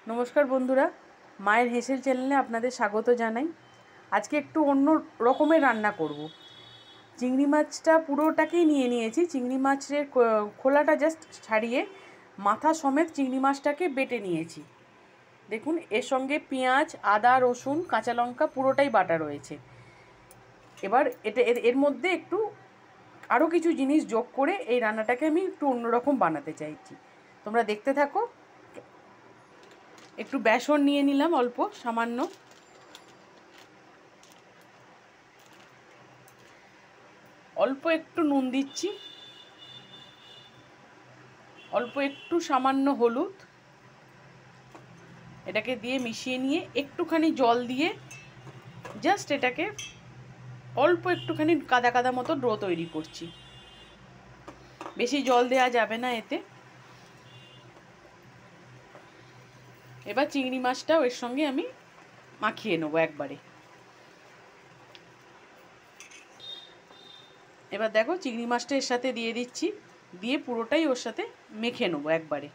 নমস্কার বন্ধুরা, মায়ের হেসেল চ্যানেলে আপনাদের স্বাগত জানাই। আজকে একটু অন্য রকমের রান্না করব। চিংড়ি মাছটা পুরোটাকেই নিয়ে নিয়েছি। চিংড়ি মাছের খোলাটা জাস্ট ছাড়িয়ে মাথা সমেত চিংড়ি মাছটাকে বেটে নিয়েছি। দেখুন, এর সঙ্গে পেঁয়াজ, আদা, রসুন, কাঁচা লঙ্কা পুরোটাই বাটা রয়েছে। এবার এর মধ্যে একটু আরও কিছু জিনিস যোগ করে এই রান্নাটাকে আমি একটু অন্যরকম বানাতে চাইছি। তোমরা দেখতে থাকো। একটু বেসন নিয়ে নিলাম, অল্প সামান্য। অল্প একটু নুন দিচ্ছি, অল্প একটু সামান্য হলুদ। এটাকে দিয়ে মিশিয়ে নিয়ে একটুখানি জল দিয়ে জাস্ট এটাকে অল্প একটুখানি কাদা কাদা মতো ডো তৈরি করছি। বেশি জল দেওয়া যাবে না এতে। এবার চিংড়ি মাছটাও এর সঙ্গে আমি মাখিয়ে নেবো একবারে। এবার দেখো, চিংড়ি মাছটা এর সাথে দিয়ে দিচ্ছি, দিয়ে পুরোটাই ওর সাথে মেখে নেবো একবারে।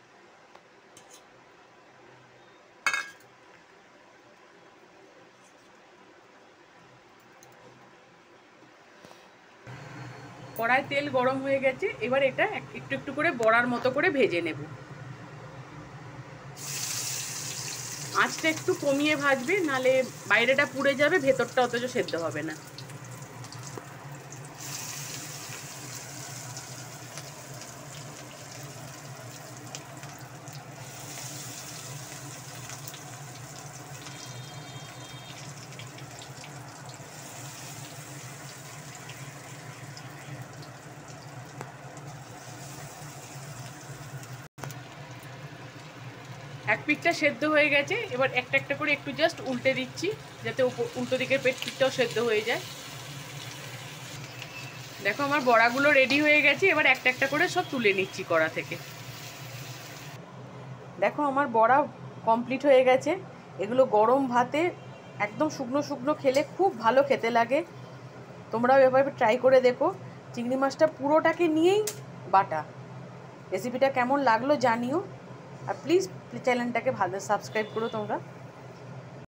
কড়ায় তেল গরম হয়ে গেছে, এবার এটা একটু একটু করে বড়ার মতো করে ভেজে নেব। আঁচটা একটু কমিয়ে ভাজবে, নালে বাইরেটা পুড়ে যাবে, ভেতরটা অথচ সেদ্ধ হবে না। এক পিঠটা সেদ্ধ হয়ে গেছে, এবার একটা একটা করে একটু জাস্ট উল্টে দিচ্ছি, যাতে উল্টো দিকের পিঠটাও সেদ্ধ হয়ে যায়। দেখো, আমার বড়াগুলো রেডি হয়ে গেছে। এবার একটা একটা করে সব তুলে নিচ্ছি কড়া থেকে। দেখো, আমার বড়া কমপ্লিট হয়ে গেছে। এগুলো গরম ভাতে একদম শুকনো শুকনো খেলে খুব ভালো খেতে লাগে। তোমরাও এভাবে ট্রাই করে দেখো। চিংড়ি মাছটা পুরোটাকে নিয়েই বাটা। রেসিপিটা কেমন লাগলো জানিও, আর প্লিজ চ্যানেলটাকে ভালো সাবস্ক্রাইব করো তোমরা।